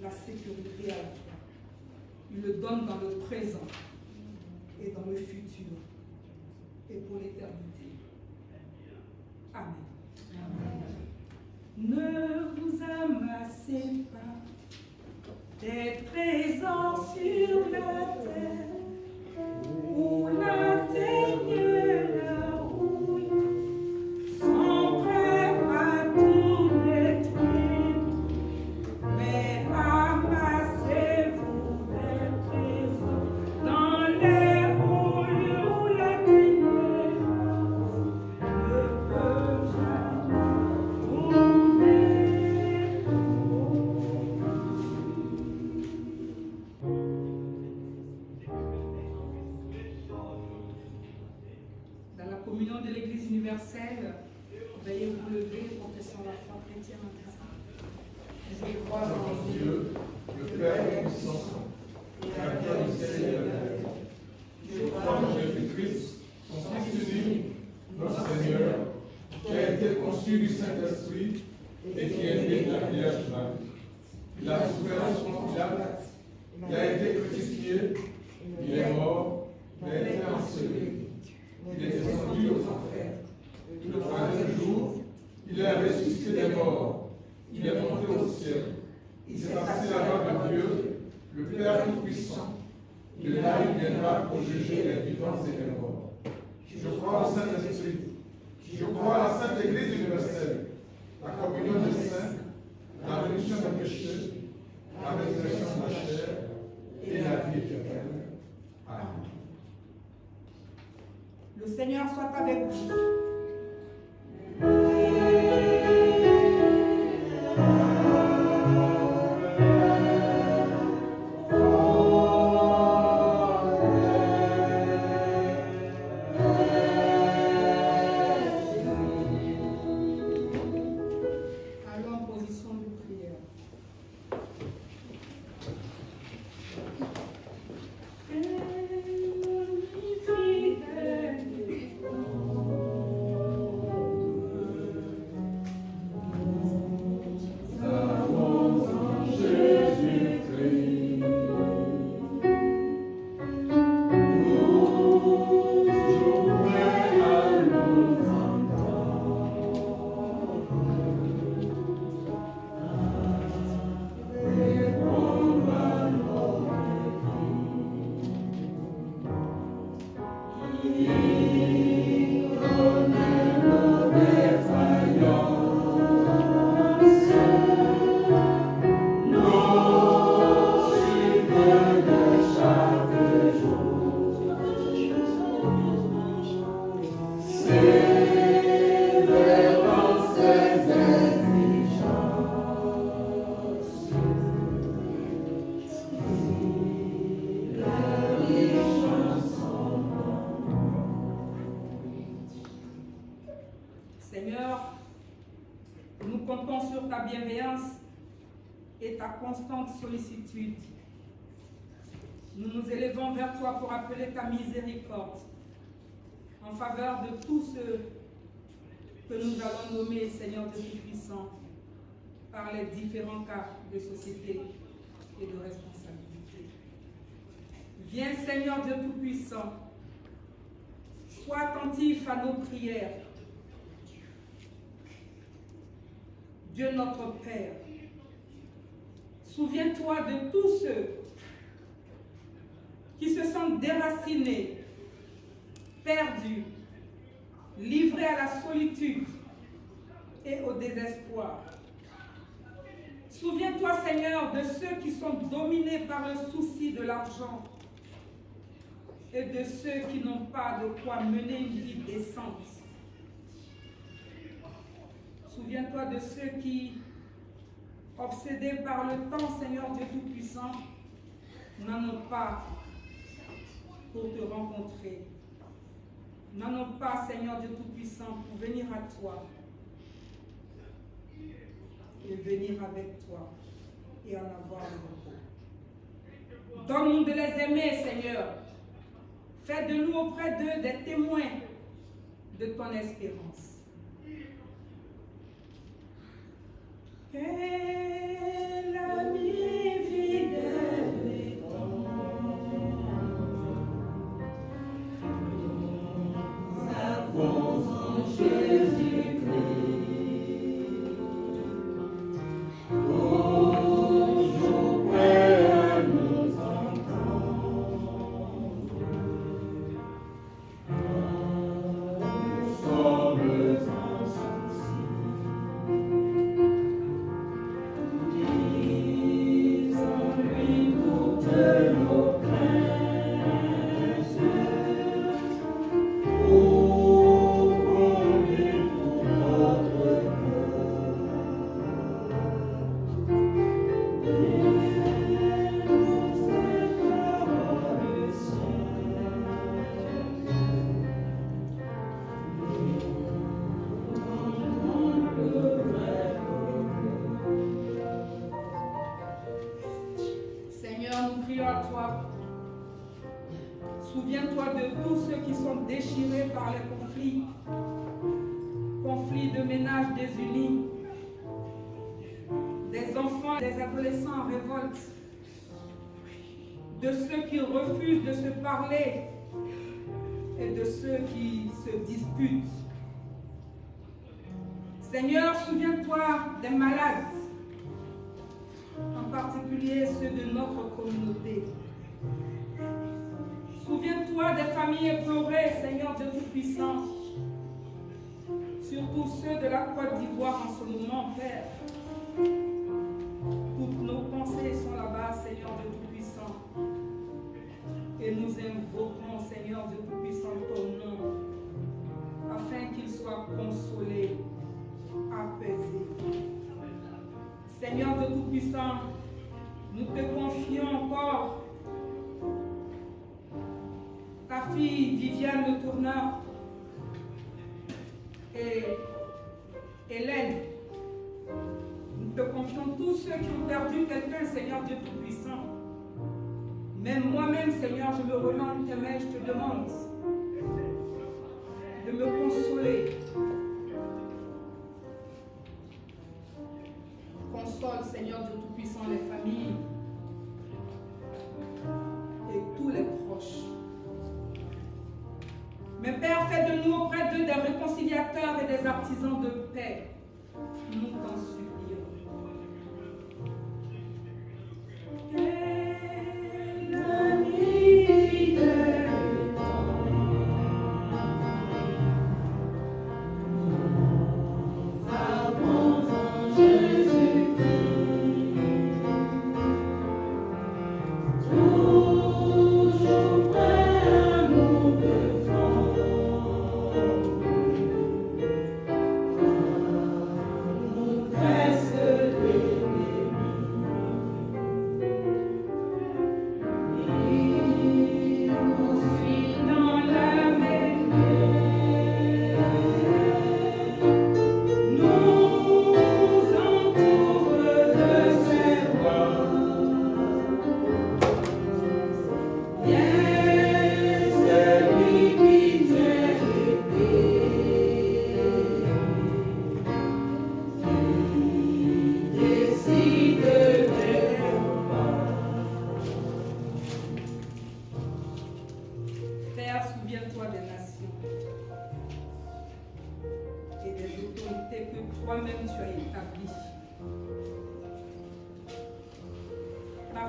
la sécurité à la fois. Il le donne dans le présent et dans le futur et pour l'éternité. Amen. Amen. Ne vous amassez pas des trésors sur la terre où la teigne la rouille sont prêts à tout détruire, mais amassez-vous des trésors dans les hauts lieux où la teigne ne peut jamais tomber. Dans la communion de l'Église universelle, veuillez vous lever, professant la foi chrétienne en disant: je crois en Dieu, le Père puissant, créateur du ciel et de la terre. Je crois en Jésus-Christ, son Fils unique, notre Seigneur, qui a été conçu du Saint-Esprit et qui est né de la Vierge Marie. Il a souffert sous Pilate, il a été crucifié, il est mort, il a été enseveli, il est descendu aux enfers. Le troisième jour, il est ressuscité des morts, il est monté au ciel, il s'est assis à la droite de Dieu, le Père Tout-Puissant. De là, il viendra pour juger les vivants et les morts. Je crois au Saint-Esprit, je crois à la Sainte Église universelle, la communion des saints, la rémission des péchés, la résurrection de la chair et la vie éternelle. Amen. Le Seigneur soit avec vous. Allons en position de prière. bienveillance et ta constante sollicitude. Nous nous élevons vers toi pour appeler ta miséricorde en faveur de tous ceux que nous allons nommer, Seigneur Dieu Tout-Puissant, par les différents cas de société et de responsabilité. Viens, Seigneur Dieu Tout-Puissant, sois attentif à nos prières. Dieu notre Père, souviens-toi de tous ceux qui se sentent déracinés, perdus, livrés à la solitude et au désespoir. Souviens-toi, Seigneur, de ceux qui sont dominés par le souci de l'argent et de ceux qui n'ont pas de quoi mener une vie décente. Souviens-toi de ceux qui, obsédés par le temps, Seigneur Dieu Tout-Puissant, n'en ont pas pour te rencontrer. N'en ont pas, Seigneur Dieu Tout-Puissant, pour venir à toi et venir avec toi et en avoir le repos. Donne-nous de les aimer, Seigneur. Fais de nous auprès d'eux des témoins de ton espérance. Quel ami fidèle et nous avons en Jésus-Christ, toujours prêt à nous entendre. Nous sommes Souviens-toi de tous ceux qui sont déchirés par les conflits de ménage désunis, des enfants, des adolescents en révolte, de ceux qui refusent de se parler et de ceux qui se disputent. Seigneur, souviens-toi des malades, en particulier ceux de notre communauté. Souviens-toi des familles éplorées, Seigneur Dieu Tout-Puissant, surtout ceux de la Côte d'Ivoire en ce moment, Père. Toutes nos pensées sont là-bas, Seigneur Dieu Tout-Puissant. Et nous invoquons, Seigneur Dieu Tout-Puissant, ton nom, afin qu'ils soient consolés, apaisés. Seigneur Dieu Tout-Puissant, nous te confions encore ta fille Viviane Le Tourneur et Hélène. Nous te confions tous ceux qui ont perdu quelqu'un, Seigneur Dieu Tout-Puissant. Même moi-même, Seigneur, je me relance tes mains, je te demande de me consoler. Console, Seigneur Dieu Tout-Puissant, les familles et tous les proches. Mais Père, fais de nous auprès d'eux des réconciliateurs et des artisans de paix. Nous t'en supplions. Quel ami fidèle, nous avons en Jésus-Christ, toujours prêt à nous défendre. Nous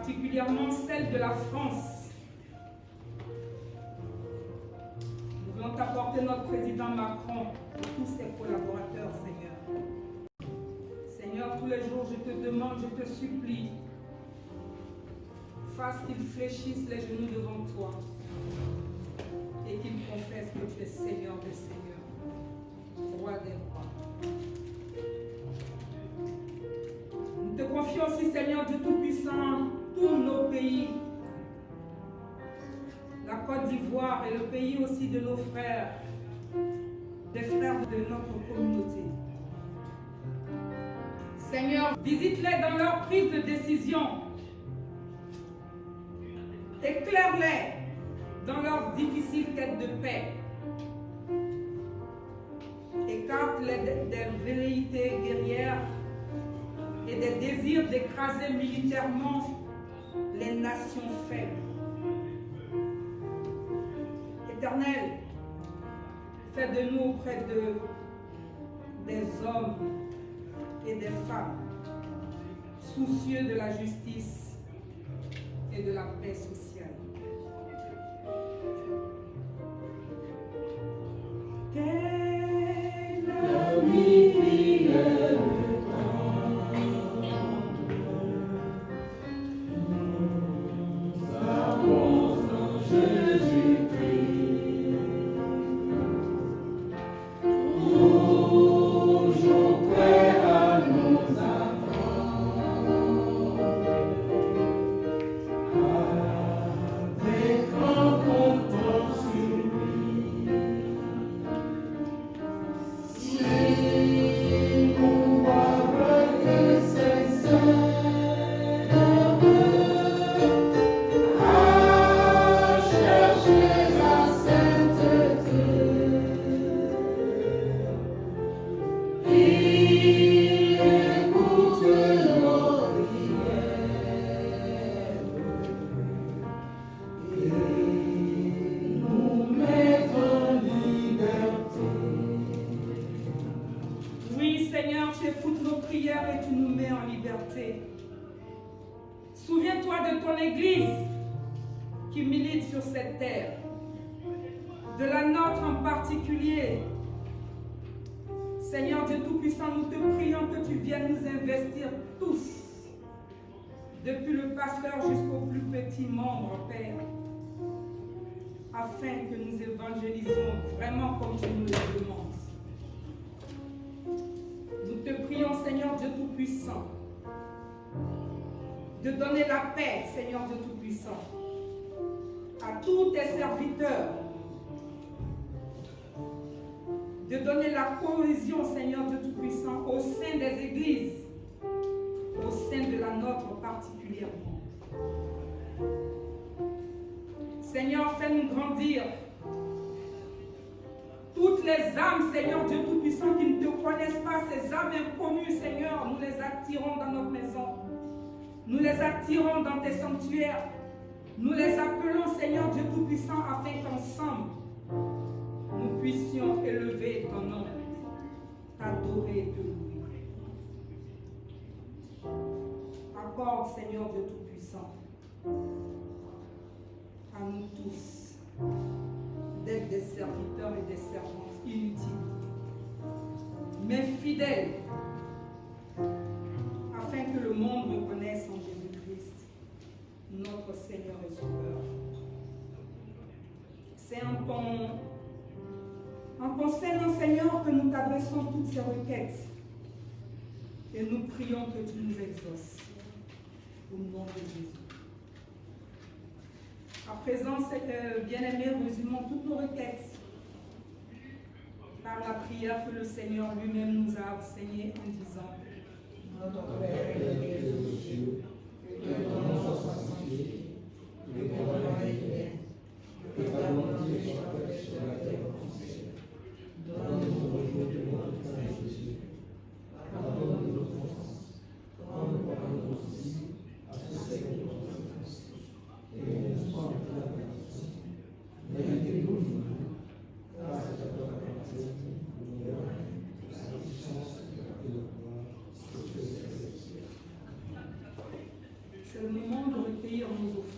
particulièrement celle de la France. Nous voulons t'apporter notre président Macron et tous ses collaborateurs, Seigneur. Seigneur, tous les jours, je te demande, je te supplie, fasse qu'ils fléchissent les genoux devant toi et qu'ils confessent que tu es Seigneur des Seigneurs, Roi des Rois. Nous te confions aussi, Seigneur Dieu Tout-Puissant, tous nos pays, la Côte d'Ivoire et le pays aussi de nos frères, des frères de notre communauté. Seigneur, visite-les dans leur prise de décision. Éclaire-les dans leur difficile quête de paix. Écarte-les des velléités guerrières et des désirs d'écraser militairement les nations faibles. Éternel, fais de nous auprès des hommes et des femmes soucieux de la justice et de la paix sociale. Souviens-toi de ton Église qui milite sur cette terre, de la nôtre en particulier. Seigneur Dieu Tout-Puissant, nous te prions que tu viennes nous investir tous, depuis le pasteur jusqu'au plus petit membre, Père, afin que nous évangélisions vraiment comme tu nous le demandes. Nous te prions, Seigneur Dieu Tout-Puissant, de donner la paix, Seigneur Dieu Tout-Puissant, à tous tes serviteurs, de donner la cohésion, Seigneur Dieu Tout-Puissant, au sein des églises, au sein de la nôtre particulièrement. Seigneur, fais-nous grandir. Toutes les âmes, Seigneur Dieu Tout-Puissant, qui ne te connaissent pas, ces âmes inconnues, Seigneur, nous les attirons dans notre maison. Nous les attirons dans tes sanctuaires. Nous les appelons, Seigneur Dieu Tout-Puissant, afin qu'ensemble, nous puissions élever ton nom, t'adorer et te louer. Accorde, Seigneur Dieu Tout-Puissant, à nous tous, d'être des serviteurs et des servantes inutiles, mais fidèles, afin que le monde reconnaisse en Jésus-Christ, notre Seigneur et Sauveur. C'est en ton Seigneur, Seigneur, que nous t'adressons toutes ces requêtes et nous prions que tu nous exauces. Au nom de Jésus. À présent, bien-aimés, résumons toutes nos requêtes par la prière que le Seigneur lui-même nous a enseignée en disant: Notre Père qui es aux cieux, que ton nom soit sanctifié, que ton règne vienne, que ta volonté soit faite sur la terre comme au ciel. Donne-nous aujourd'hui notre pain Jésus. Pardonne-nous nos offenses, comme nous pardonnons aussi à tous ceux qui nous ont offensés. Et ne nous sois pas la perdition, mais délivre-nous du mal, car c'est à toi qu'appartient le règne, la puissance et le pouvoir. C'est le moment de offrir nos offrandes.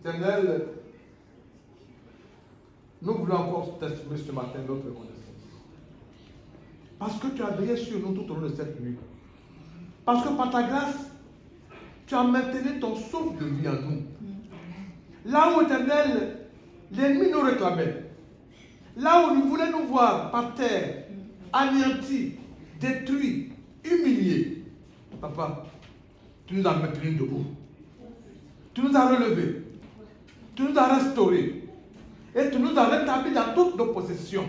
Éternel, nous voulons encore t'exprimer ce matin notre reconnaissance. Parce que tu as veillé sur nous tout au long de cette nuit. Parce que par ta grâce, tu as maintenu ton souffle de vie en nous. Là où, Éternel, l'ennemi nous réclamait, là où il voulait nous voir par terre, anéantis, détruits, humiliés, Papa, tu nous as maintenus debout. Tu nous as relevés. Tu nous as restaurés. Et tu nous as rétablis dans toutes nos possessions.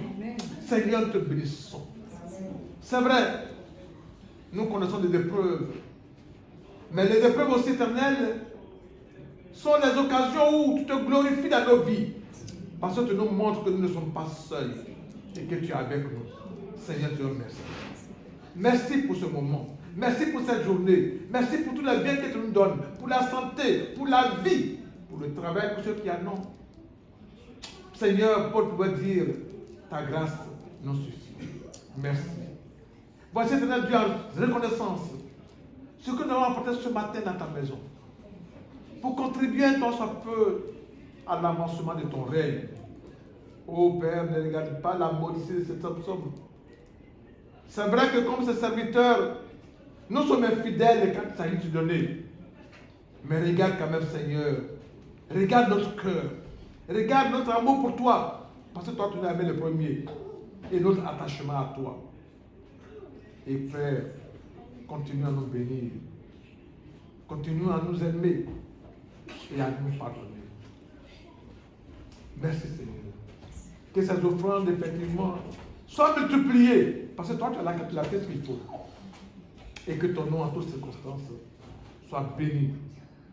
Seigneur, nous te bénissons. C'est vrai, nous connaissons des épreuves. Mais les épreuves aussi éternelles sont les occasions où tu te glorifies dans nos vies. Parce que tu nous montres que nous ne sommes pas seuls et que tu es avec nous. Seigneur, te remercie. Merci pour ce moment. Merci pour cette journée. Merci pour tout le bien que tu nous donnes. Pour la santé, pour la vie, pour le travail, pour ceux qui en ont. Seigneur, Paul pouvait dire, ta grâce nous suffit. Merci. Voici, Seigneur Dieu, en reconnaissance, ce que nous avons apporté ce matin dans ta maison. Pour contribuer tant soit peu à l'avancement de ton règne. Ô Père, ne regarde pas la maudicité de cette somme. C'est vrai que comme ses serviteurs, nous sommes infidèles quand il s'agit de te donner. Mais regarde quand même, Seigneur. Regarde notre cœur. Regarde notre amour pour toi. Parce que toi, tu nous as aimé le premier. Et notre attachement à toi. Et Père, continue à nous bénir. Continue à nous aimer. Et à nous pardonner. Merci, Seigneur. Que ces offrandes, effectivement, soient multipliées. Parce que toi, tu as fait ce qu'il faut. et que ton nom en toutes circonstances soit béni,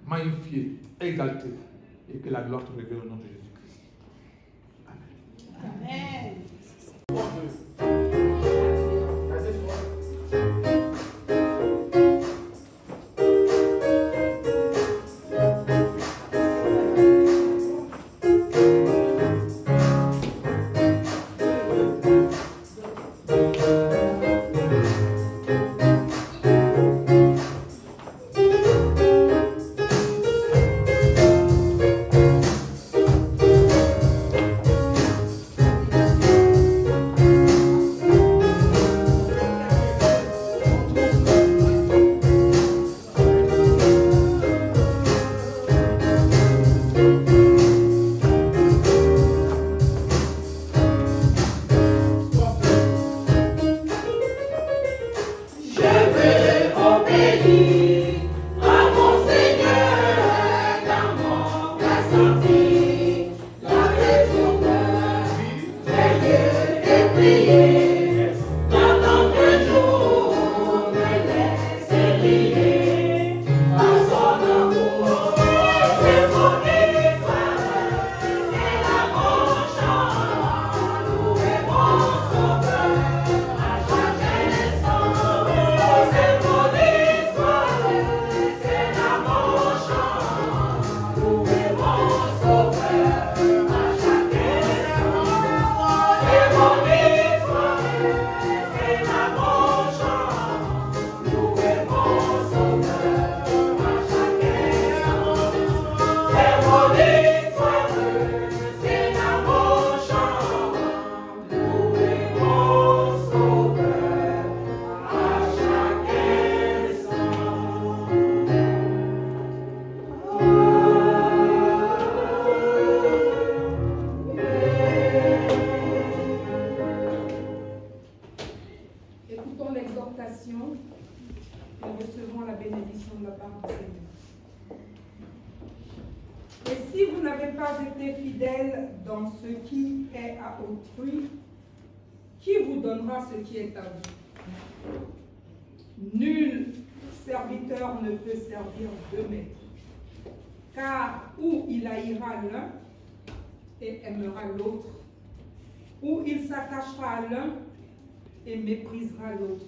magnifié, exalté, et que la gloire te révèle au nom de Jésus-Christ. Amen. Amen. Ce qui est à vous. Nul serviteur ne peut servir deux maîtres, car ou il haïra l'un et aimera l'autre, ou il s'attachera à l'un et méprisera l'autre.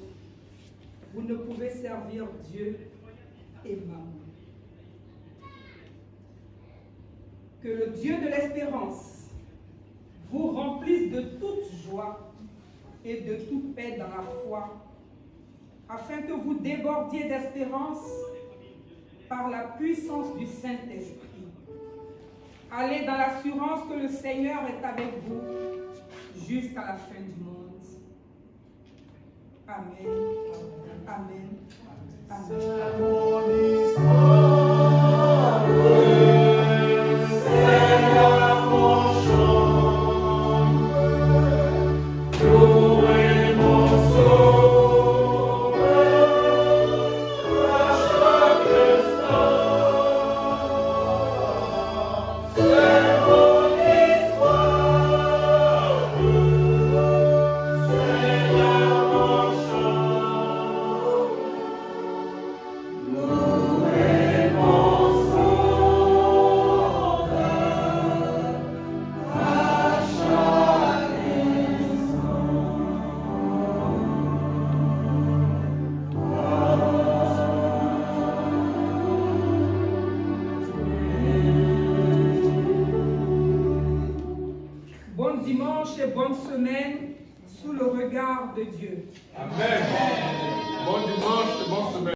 Vous ne pouvez servir Dieu et Mammon. Que le Dieu de l'espérance vous remplisse de toute joie et de toute paix dans la foi, afin que vous débordiez d'espérance par la puissance du Saint-Esprit. Allez dans l'assurance que le Seigneur est avec vous jusqu'à la fin du monde. Amen. Amen. Dimanche et bonne semaine sous le regard de Dieu. Amen. Bon dimanche et bonne semaine.